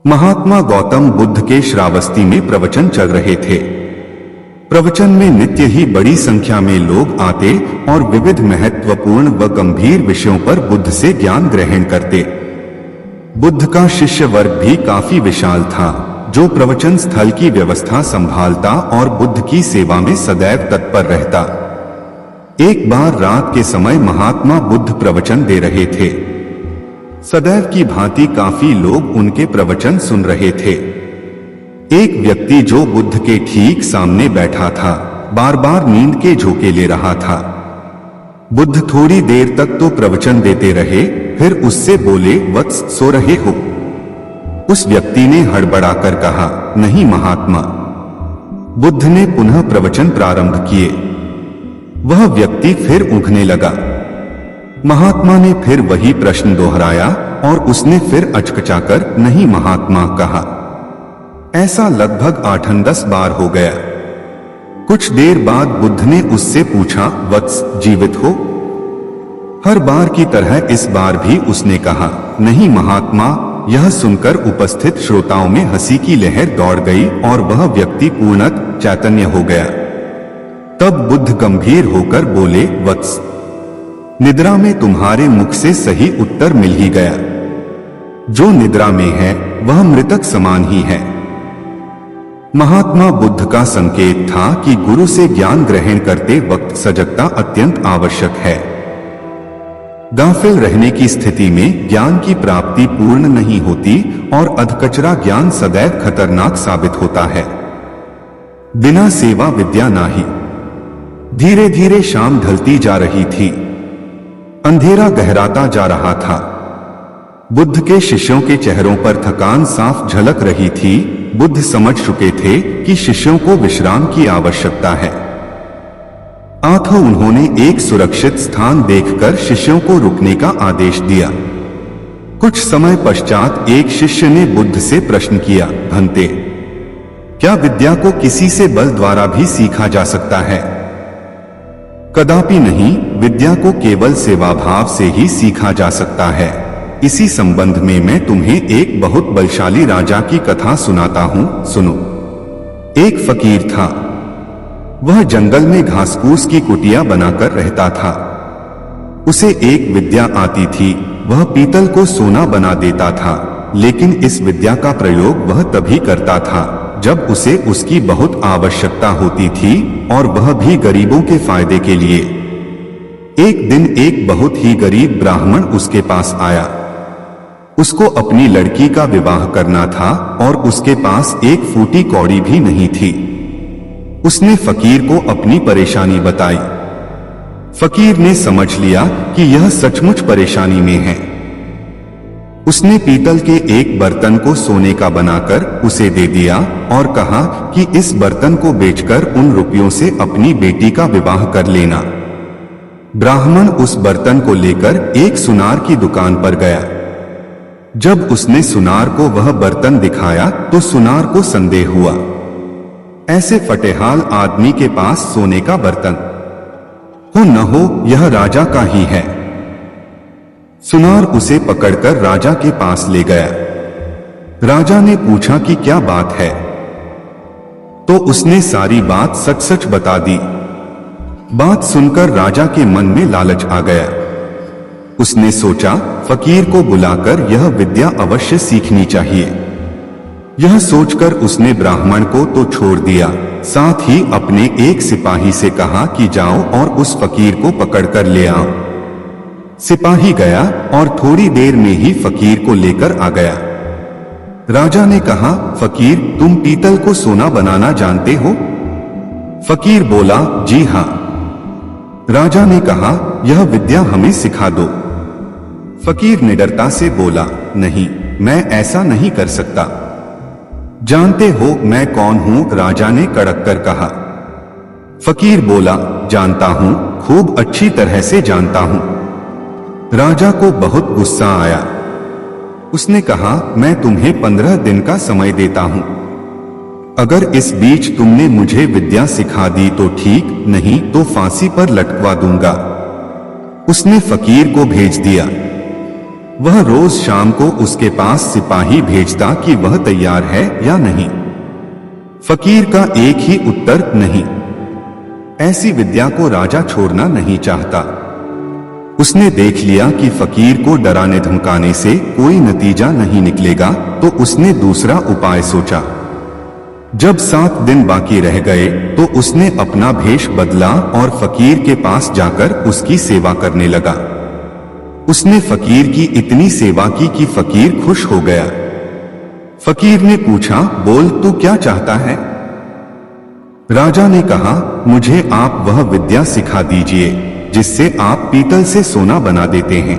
महात्मा गौतम बुद्ध के श्रावस्ती में प्रवचन चल रहे थे। प्रवचन में नित्य ही बड़ी संख्या में लोग आते और विविध महत्वपूर्ण व गंभीर विषयों पर बुद्ध से ज्ञान ग्रहण करते। बुद्ध का शिष्य वर्ग भी काफी विशाल था, जो प्रवचन स्थल की व्यवस्था संभालता और बुद्ध की सेवा में सदैव तत्पर रहता। एक बार रात के समय महात्मा बुद्ध प्रवचन दे रहे थे। सदैव की भांति काफी लोग उनके प्रवचन सुन रहे थे। एक व्यक्ति जो बुद्ध के ठीक सामने बैठा था, बार बार नींद के झोंके ले रहा था। बुद्ध थोड़ी देर तक तो प्रवचन देते रहे, फिर उससे बोले, वत्स, सो रहे हो? उस व्यक्ति ने हड़बड़ाकर कहा, नहीं महात्मा। बुद्ध ने पुनः प्रवचन प्रारंभ किए। वह व्यक्ति फिर ऊँघने लगा। महात्मा ने फिर वही प्रश्न दोहराया और उसने फिर अचकचाकर नहीं महात्मा कहा। ऐसा लगभग 8-10 बार हो गया। कुछ देर बाद बुद्ध ने उससे पूछा, वत्स, जीवित हो? हर बार की तरह इस बार भी उसने कहा, नहीं महात्मा। यह सुनकर उपस्थित श्रोताओं में हंसी की लहर दौड़ गई और वह व्यक्ति पूर्णतः चैतन्य हो गया। तब बुद्ध गंभीर होकर बोले, वत्स, निद्रा में तुम्हारे मुख से सही उत्तर मिल ही गया। जो निद्रा में है वह मृतक समान ही है। महात्मा बुद्ध का संकेत था कि गुरु से ज्ञान ग्रहण करते वक्त सजगता अत्यंत आवश्यक है। गाफिल रहने की स्थिति में ज्ञान की प्राप्ति पूर्ण नहीं होती और अधकचरा ज्ञान सदैव खतरनाक साबित होता है। बिना सेवा विद्या नाही। धीरे धीरे शाम ढलती जा रही थी। अंधेरा गहराता जा रहा था। बुद्ध के शिष्यों के चेहरों पर थकान साफ झलक रही थी। बुद्ध समझ चुके थे कि शिष्यों को विश्राम की आवश्यकता है। अतः उन्होंने एक सुरक्षित स्थान देखकर शिष्यों को रुकने का आदेश दिया। कुछ समय पश्चात एक शिष्य ने बुद्ध से प्रश्न किया, भंते, क्या विद्या को किसी से बल द्वारा भी सीखा जा सकता है? कदापि नहीं, विद्या को केवल सेवा भाव से ही सीखा जा सकता है। इसी संबंध में मैं तुम्हें एक बहुत बलशाली राजा की कथा सुनाता हूं, सुनो। एक फकीर था। वह जंगल में घासपूस की कुटिया बनाकर रहता था। उसे एक विद्या आती थी। वह पीतल को सोना बना देता था, लेकिन इस विद्या का प्रयोग वह तभी करता था जब उसे उसकी बहुत आवश्यकता होती थी, और वह भी गरीबों के फायदे के लिए। एक दिन एक बहुत ही गरीब ब्राह्मण उसके पास आया। उसको अपनी लड़की का विवाह करना था और उसके पास एक फूटी कौड़ी भी नहीं थी। उसने फकीर को अपनी परेशानी बताई। फकीर ने समझ लिया कि यह सचमुच परेशानी में है। उसने पीतल के एक बर्तन को सोने का बनाकर उसे दे दिया और कहा कि इस बर्तन को बेचकर उन रुपयों से अपनी बेटी का विवाह कर लेना। ब्राह्मण उस बर्तन को लेकर एक सुनार की दुकान पर गया। जब उसने सुनार को वह बर्तन दिखाया तो सुनार को संदेह हुआ। ऐसे फटेहाल आदमी के पास सोने का बर्तन हो न हो, यह राजा का ही है। सुनार उसे पकड़कर राजा के पास ले गया। राजा ने पूछा कि क्या बात है, तो उसने सारी बात सच सच बता दी। बात सुनकर राजा के मन में लालच आ गया। उसने सोचा, फकीर को बुलाकर यह विद्या अवश्य सीखनी चाहिए। यह सोचकर उसने ब्राह्मण को तो छोड़ दिया, साथ ही अपने एक सिपाही से कहा कि जाओ और उस फकीर को पकड़कर ले आओ। सिपाही गया और थोड़ी देर में ही फकीर को लेकर आ गया। राजा ने कहा, फकीर, तुम पीतल को सोना बनाना जानते हो? फकीर बोला, जी हां। राजा ने कहा, यह विद्या हमें सिखा दो। फकीर निडरता से बोला, नहीं, मैं ऐसा नहीं कर सकता। जानते हो मैं कौन हूं? राजा ने कड़क कर कहा। फकीर बोला, जानता हूं, खूब अच्छी तरह से जानता हूं। राजा को बहुत गुस्सा आया। उसने कहा, मैं तुम्हें 15 दिन का समय देता हूं। अगर इस बीच तुमने मुझे विद्या सिखा दी तो ठीक, नहीं तो फांसी पर लटकवा दूंगा। उसने फकीर को भेज दिया। वह रोज शाम को उसके पास सिपाही भेजता कि वह तैयार है या नहीं। फकीर का एक ही उत्तर, नहीं। ऐसी विद्या को राजा छोड़ना नहीं चाहता। उसने देख लिया कि फकीर को डराने धमकाने से कोई नतीजा नहीं निकलेगा, तो उसने दूसरा उपाय सोचा। जब 7 दिन बाकी रह गए तो उसने अपना भेष बदला और फकीर के पास जाकर उसकी सेवा करने लगा। उसने फकीर की इतनी सेवा की कि फकीर खुश हो गया। फकीर ने पूछा, बोल तू क्या चाहता है? राजा ने कहा, मुझे आप वह विद्या सिखा दीजिए जिससे आप पीतल से सोना बना देते हैं।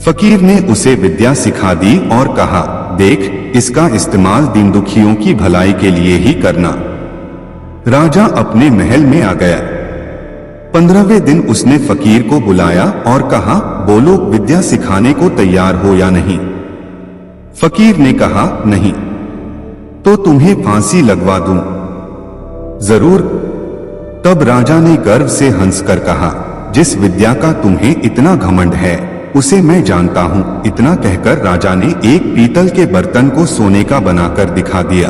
फकीर ने उसे विद्या सिखा दी और कहा, देख, इसका इस्तेमाल दीन दुखियों की भलाई के लिए ही करना। राजा अपने महल में आ गया। 15वें दिन उसने फकीर को बुलाया और कहा, बोलो, विद्या सिखाने को तैयार हो या नहीं? फकीर ने कहा, नहीं। तो तुम्हें फांसी लगवा दूं? जरूर। तब राजा ने गर्व से हंसकर कहा, जिस विद्या का तुम्हें इतना घमंड है उसे मैं जानता हूं। इतना कहकर राजा ने एक पीतल के बर्तन को सोने का बनाकर दिखा दिया।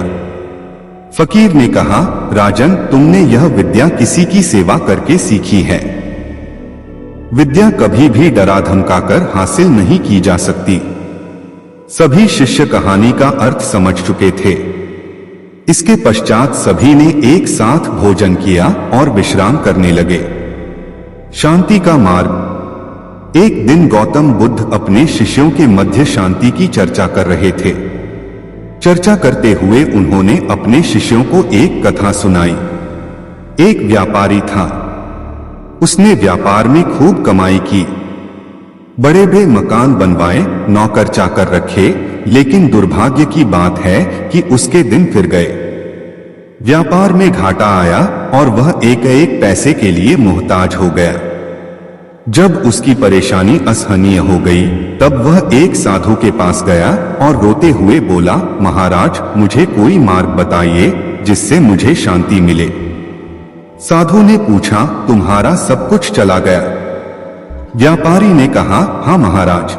फकीर ने कहा, राजन, तुमने यह विद्या किसी की सेवा करके सीखी है। विद्या कभी भी डरा धमकाकर हासिल नहीं की जा सकती। सभी शिष्य कहानी का अर्थ समझ चुके थे। इसके पश्चात सभी ने एक साथ भोजन किया और विश्राम करने लगे। शांति का मार्ग। एक दिन गौतम बुद्ध अपने शिष्यों के मध्य शांति की चर्चा कर रहे थे। चर्चा करते हुए उन्होंने अपने शिष्यों को एक कथा सुनाई। एक व्यापारी था। उसने व्यापार में खूब कमाई की, बड़े बड़े मकान बनवाए, नौकर चाकर रखे, लेकिन दुर्भाग्य की बात है कि उसके दिन फिर गए। व्यापार में घाटा आया और वह एक एक पैसे के लिए मोहताज हो गया। जब उसकी परेशानी असहनीय हो गई, तब वह एक साधु के पास गया और रोते हुए बोला, महाराज, मुझे कोई मार्ग बताइए जिससे मुझे शांति मिले। साधु ने पूछा, तुम्हारा सब कुछ चला गया? व्यापारी ने कहा, हाँ महाराज।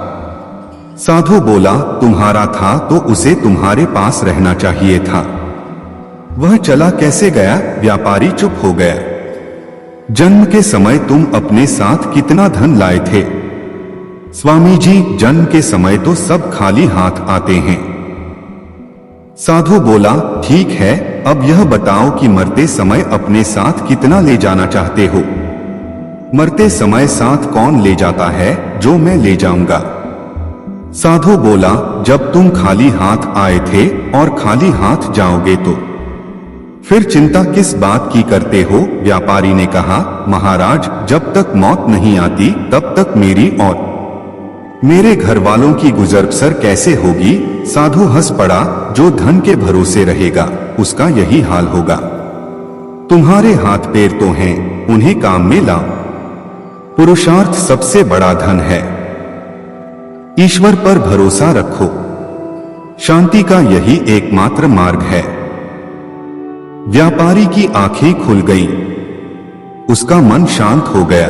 साधु बोला, तुम्हारा था तो उसे तुम्हारे पास रहना चाहिए था। वह चला कैसे गया? व्यापारी चुप हो गया। जन्म के समय तुम अपने साथ कितना धन लाए थे? स्वामी जी, जन्म के समय तो सब खाली हाथ आते हैं। साधु बोला, ठीक है, अब यह बताओ कि मरते समय अपने साथ कितना ले जाना चाहते हो? मरते समय साथ कौन ले जाता है जो मैं ले जाऊंगा? साधु बोला, जब तुम खाली हाथ आए थे और खाली हाथ जाओगे तो फिर चिंता किस बात की करते हो? व्यापारी ने कहा, महाराज, जब तक मौत नहीं आती तब तक मेरी और मेरे घर वालों की गुजर बसर कैसे होगी? साधु हंस पड़ा, जो धन के भरोसे रहेगा उसका यही हाल होगा। तुम्हारे हाथ पैर तो हैं, उन्हें काम में लाओ। पुरुषार्थ सबसे बड़ा धन है। ईश्वर पर भरोसा रखो। शांति का यही एकमात्र मार्ग है। व्यापारी की आंखें खुल गईं। उसका मन शांत हो गया।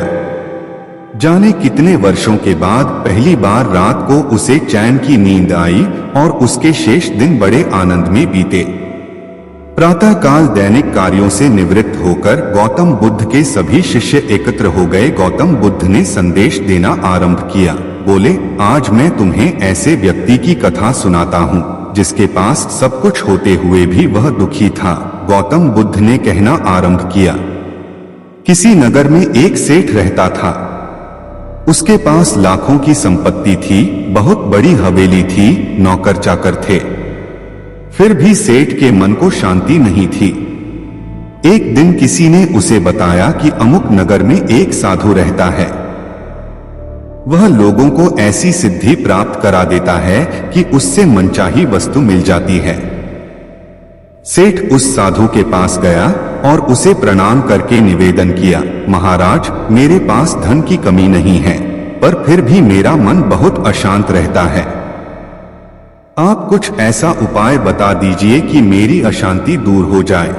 जाने कितने वर्षों के बाद पहली बार रात को उसे चैन की नींद आई और उसके शेष दिन बड़े आनंद में बीते। प्रातःकाल दैनिक कार्यों से निवृत्त होकर गौतम बुद्ध के सभी शिष्य एकत्र हो गए। गौतम बुद्ध ने संदेश देना आरंभ किया। बोले, आज मैं तुम्हें ऐसे व्यक्ति की कथा सुनाता हूँ जिसके पास सब कुछ होते हुए भी वह दुखी था। गौतम बुद्ध ने कहना आरंभ किया। किसी नगर में एक सेठ रहता था। उसके पास लाखों की संपत्ति थी, बहुत बड़ी हवेली थी, नौकर चाकर थे। फिर भी सेठ के मन को शांति नहीं थी। एक दिन किसी ने उसे बताया कि अमुक नगर में एक साधु रहता है। वह लोगों को ऐसी सिद्धि प्राप्त करा देता है कि उससे मनचाही वस्तु मिल जाती है। सेठ उस साधु के पास गया और उसे प्रणाम करके निवेदन किया, महाराज, मेरे पास धन की कमी नहीं है, पर फिर भी मेरा मन बहुत अशांत रहता है। आप कुछ ऐसा उपाय बता दीजिए कि मेरी अशांति दूर हो जाए।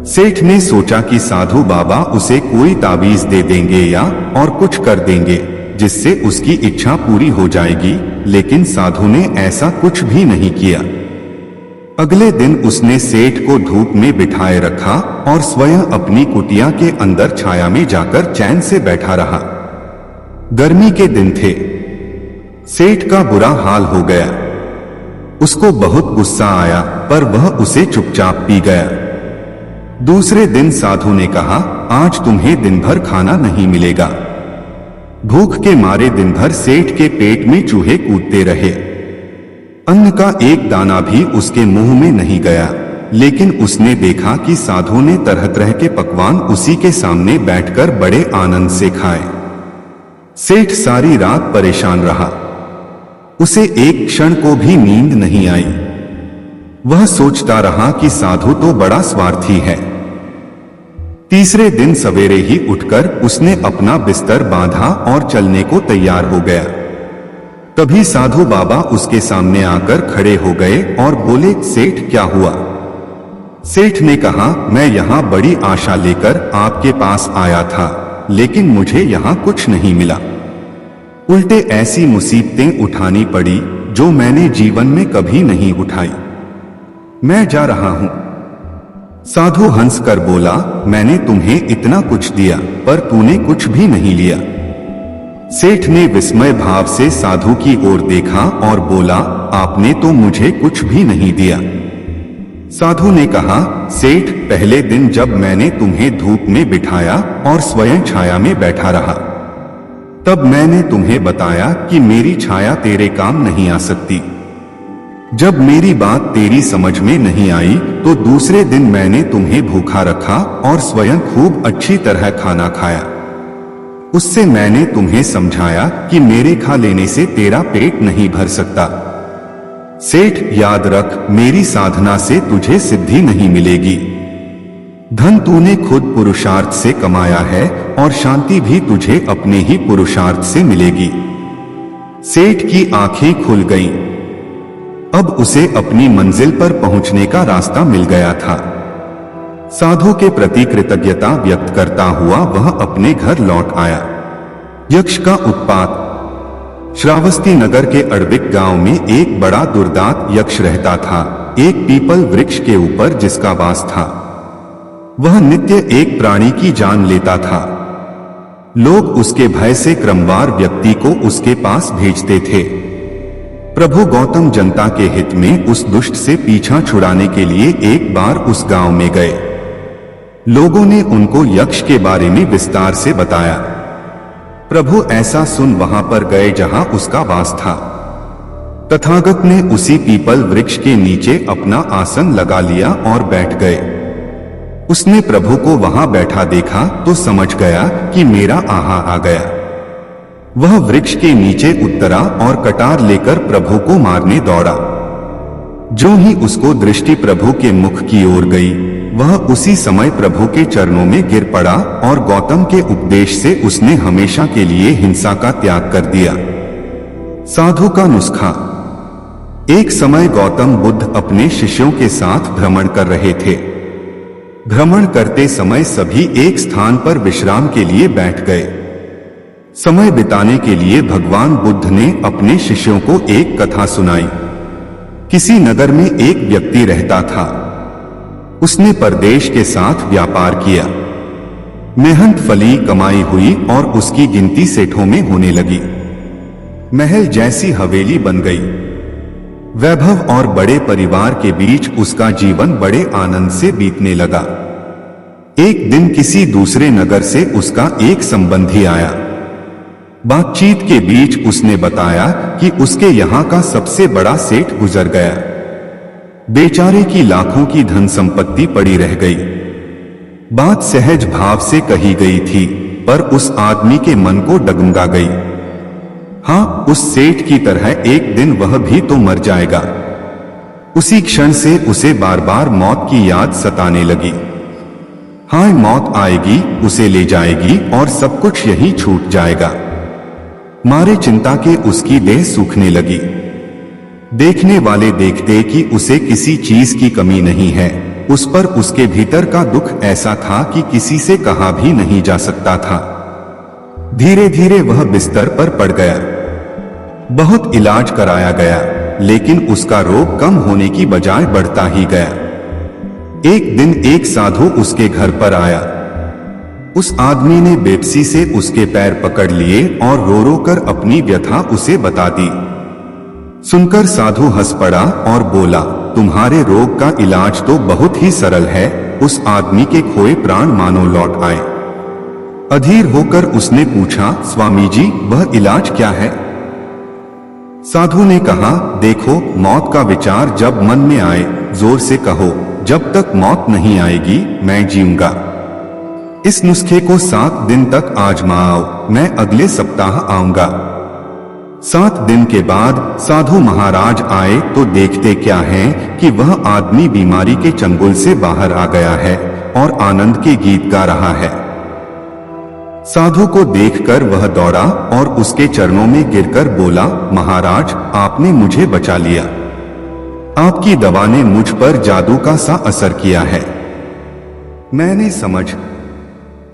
सेठ ने सोचा कि साधु बाबा उसे कोई ताबीज दे देंगे या और कुछ कर देंगे। जिससे उसकी इच्छा पूरी हो जाएगी, लेकिन साधु ने ऐसा कुछ भी नहीं किया। अगले दिन उसने सेठ को धूप में बिठाए रखा और स्वयं अपनी कुटिया के अंदर छाया में जाकर चैन से बैठा रहा। गर्मी के दिन थे। सेठ का बुरा हाल हो गया। उसको बहुत गुस्सा आया, पर वह उसे चुपचाप पी गया। दूसरे दिन साधु ने कहा, आज तुम्हें दिन भर खाना नहीं मिलेगा। भूख के मारे दिन भर सेठ के पेट में चूहे कूदते रहे। अन्न का एक दाना भी उसके मुंह में नहीं गया, लेकिन उसने देखा कि साधु ने तरह तरह के पकवान उसी के सामने बैठकर बड़े आनंद से खाए। सेठ सारी रात परेशान रहा। उसे एक क्षण को भी नींद नहीं आई। वह सोचता रहा कि साधु तो बड़ा स्वार्थी है। तीसरे दिन सवेरे ही उठकर उसने अपना बिस्तर बांधा और चलने को तैयार हो गया। तभी साधु बाबा उसके सामने आकर खड़े हो गए और बोले, सेठ क्या हुआ? सेठ ने कहा, मैं यहाँ बड़ी आशा लेकर आपके पास आया था, लेकिन मुझे यहाँ कुछ नहीं मिला। उल्टे ऐसी मुसीबतें उठानी पड़ी जो मैंने जीवन में कभी नहीं उठाई। मैं जा रहा हूं। साधु हंसकर बोला, मैंने तुम्हें इतना कुछ दिया, पर तूने कुछ भी नहीं लिया। सेठ ने विस्मय भाव से साधु की ओर देखा और बोला, आपने तो मुझे कुछ भी नहीं दिया। साधु ने कहा, सेठ, पहले दिन जब मैंने तुम्हें धूप में बिठाया और स्वयं छाया में बैठा रहा, तब मैंने तुम्हें बताया कि मेरी छाया तेरे काम नहीं आ सकती। जब मेरी बात तेरी समझ में नहीं आई तो दूसरे दिन मैंने तुम्हें भूखा रखा और स्वयं खूब अच्छी तरह खाना खाया। उससे मैंने तुम्हें समझाया कि मेरे खा लेने से तेरा पेट नहीं भर सकता। सेठ, याद रख, मेरी साधना से तुझे सिद्धि नहीं मिलेगी। धन तूने खुद पुरुषार्थ से कमाया है और शांति भी तुझे अपने ही पुरुषार्थ से मिलेगी। सेठ की आंखें खुल गईं। अब उसे अपनी मंजिल पर पहुंचने का रास्ता मिल गया था। साधु के प्रति कृतज्ञता व्यक्त करता हुआ वह अपने घर लौट आया। यक्ष का उत्पात। श्रावस्ती नगर के अड़बिक गांव में एक बड़ा दुर्दांत यक्ष रहता था, एक पीपल वृक्ष के ऊपर जिसका वास था। वह नित्य एक प्राणी की जान लेता था। लोग उसके भय से क्रमवार व्यक्ति को उसके पास भेजते थे। प्रभु गौतम जनता के हित में उस दुष्ट से पीछा छुड़ाने के लिए एक बार उस गांव में गए। लोगों ने उनको यक्ष के बारे में विस्तार से बताया। प्रभु ऐसा सुन वहां पर गए जहां उसका वास था। तथागत ने उसी पीपल वृक्ष के नीचे अपना आसन लगा लिया और बैठ गए। उसने प्रभु को वहां बैठा देखा तो समझ गया कि मेरा आहा आ गया। वह वृक्ष के नीचे उतरा और कटार लेकर प्रभु को मारने दौड़ा। जो ही उसको दृष्टि प्रभु के मुख की ओर गई, वह उसी समय प्रभु के चरणों में गिर पड़ा और गौतम के उपदेश से उसने हमेशा के लिए हिंसा का त्याग कर दिया। साधु का नुस्खा। एक समय गौतम बुद्ध अपने शिष्यों के साथ भ्रमण कर रहे थे। भ्रमण करते समय सभी एक स्थान पर विश्राम के लिए बैठ गए। समय बिताने के लिए भगवान बुद्ध ने अपने शिष्यों को एक कथा सुनाई। किसी नगर में एक व्यक्ति रहता था। उसने परदेश के साथ व्यापार किया। मेहनत फली कमाई हुई और उसकी गिनती सेठों में होने लगी। महल जैसी हवेली बन गई। वैभव और बड़े परिवार के बीच उसका जीवन बड़े आनंद से बीतने लगा। एक दिन किसी दूसरे नगर से उसका एक संबंधी आया। बातचीत के बीच उसने बताया कि उसके यहाँ का सबसे बड़ा सेठ गुजर गया। बेचारे की लाखों की धन संपत्ति पड़ी रह गई। बात सहज भाव से कही गई थी, पर उस आदमी के मन को डगमगा गई। हाँ, उस सेठ की तरह एक दिन वह भी तो मर जाएगा। उसी क्षण से उसे बार बार मौत की याद सताने लगी। हाँ, मौत आएगी, उसे ले जाएगी और सब कुछ यही छूट जाएगा। मारे चिंता के उसकी देह सूखने लगी। देखने वाले देखते कि उसे किसी चीज की कमी नहीं है, उस पर उसके भीतर का दुख ऐसा था कि किसी से कहा भी नहीं जा सकता था। धीरे धीरे वह बिस्तर पर पड़ गया। बहुत इलाज कराया गया, लेकिन उसका रोग कम होने की बजाय बढ़ता ही गया। एक दिन एक साधु उसके घर पर आया। उस आदमी ने बेपसी से उसके पैर पकड़ लिए और रो रो कर अपनी व्यथा उसे बता दी। सुनकर साधु हंस पड़ा और बोला, तुम्हारे रोग का इलाज तो बहुत ही सरल है। उस आदमी के खोए प्राण मानो लौट आए। अधीर होकर उसने पूछा, स्वामी जी वह इलाज क्या है? साधु ने कहा, देखो, मौत का विचार जब मन में आए जोर से कहो, जब तक मौत नहीं आएगी मैं जीऊंगा। इस नुस्खे को 7 दिन तक आजमाओ, मैं अगले सप्ताह आऊंगा। 7 दिन के बाद साधु महाराज आए तो देखते क्या है कि वह आदमी बीमारी के चंगुल से बाहर आ गया है और आनंद के गीत गा रहा है। साधु को देखकर वह दौड़ा और उसके चरणों में गिरकर बोला, महाराज आपने मुझे बचा लिया। आपकी दवा ने मुझ पर जादू का सा असर किया है। मैंने समझ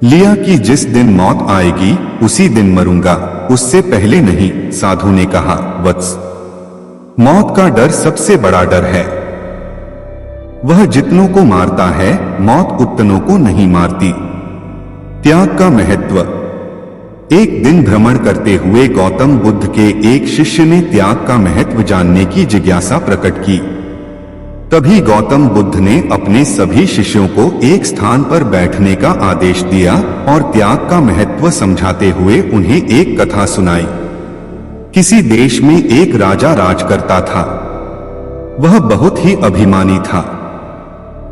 लिया कि जिस दिन मौत आएगी उसी दिन मरूंगा, उससे पहले नहीं। साधु ने कहा, वत्स, मौत का डर सबसे बड़ा डर है। वह जितनों को मारता है, मौत उतनों को नहीं मारती। त्याग का महत्व। एक दिन भ्रमण करते हुए गौतम बुद्ध के एक शिष्य ने त्याग का महत्व जानने की जिज्ञासा प्रकट की। तभी गौतम बुद्ध ने अपने सभी शिष्यों को एक स्थान पर बैठने का आदेश दिया और त्याग का महत्व समझाते हुए उन्हें एक कथा सुनाई। किसी देश में एक राजा राज करता था। वह बहुत ही अभिमानी था।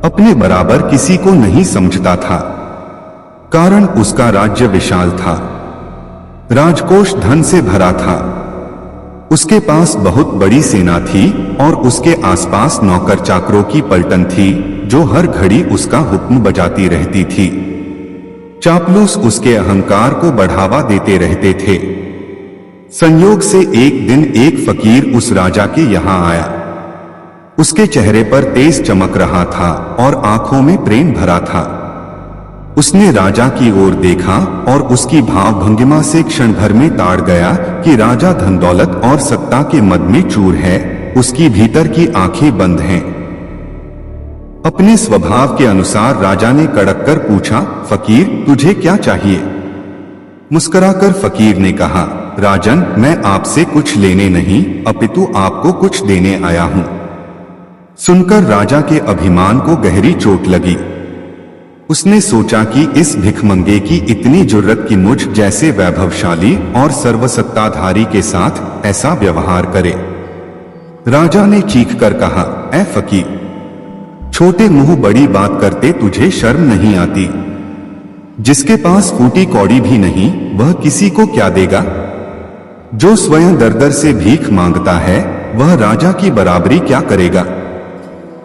अपने बराबर किसी को नहीं समझता था। कारण उसका राज्य विशाल था। राजकोष धन से भरा था। उसके पास बहुत बड़ी सेना थी और उसके आसपास नौकर चाकरों की पलटन थी जो हर घड़ी उसका हुक्म बजाती रहती थी। चापलूस उसके अहंकार को बढ़ावा देते रहते थे। संयोग से एक दिन एक फकीर उस राजा के यहाँ आया। उसके चेहरे पर तेज चमक रहा था और आंखों में प्रेम भरा था। उसने राजा की ओर देखा और उसकी भाव भंगिमा से क्षण भर में ताड़ गया कि राजा धन दौलत और सत्ता के मद में चूर है। उसकी भीतर की आंखें बंद हैं। अपने स्वभाव के अनुसार राजा ने कड़क कर पूछा, फकीर तुझे क्या चाहिए? मुस्कुराकर फकीर ने कहा, राजन मैं आपसे कुछ लेने नहीं अपितु आपको कुछ देने आया हूं। सुनकर राजा के अभिमान को गहरी चोट लगी। उसने सोचा कि इस भिखमंगे की इतनी जुर्रत कि मुझ जैसे वैभवशाली और सर्वसत्ताधारी के साथ ऐसा व्यवहार करे। राजा ने चीख कर कहा, ऐ फकीर, छोटे मुंह बड़ी बात करते तुझे शर्म नहीं आती? जिसके पास फूटी कौड़ी भी नहीं वह किसी को क्या देगा? जो स्वयं दर दर से भीख मांगता है वह राजा की बराबरी क्या करेगा?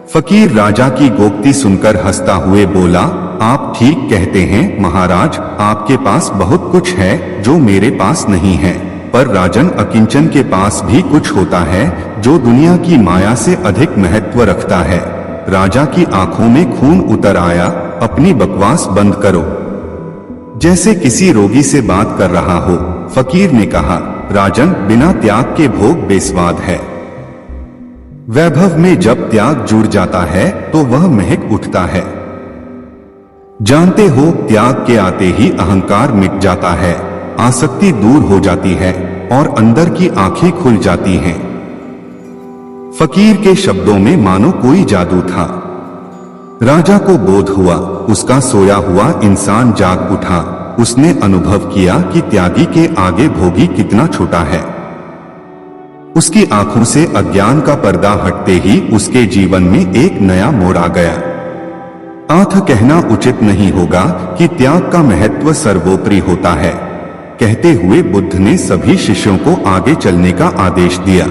फकीर राजा की गोप्ती सुनकर हंसता हुए बोला, आप ठीक कहते हैं महाराज, आपके पास बहुत कुछ है जो मेरे पास नहीं है, पर राजन अकिंचन के पास भी कुछ होता है जो दुनिया की माया से अधिक महत्व रखता है। राजा की आंखों में खून उतर आया। अपनी बकवास बंद करो, जैसे किसी रोगी से बात कर रहा हो। फकीर ने कहा, राजन बिना त्याग के भोग बेस्वाद है। वैभव में जब त्याग जुड़ जाता है तो वह महक उठता है। जानते हो, त्याग के आते ही अहंकार मिट जाता है, आसक्ति दूर हो जाती है और अंदर की आंखें खुल जाती हैं। फकीर के शब्दों में मानो कोई जादू था। राजा को बोध हुआ, उसका सोया हुआ इंसान जाग उठा। उसने अनुभव किया कि त्यागी के आगे भोगी कितना छोटा है। उसकी आंखों से अज्ञान का पर्दा हटते ही उसके जीवन में एक नया मोड़ आ गया। आंख कहना उचित नहीं होगा कि त्याग का महत्व सर्वोपरि होता है। कहते हुए बुद्ध ने सभी शिष्यों को आगे चलने का आदेश दिया।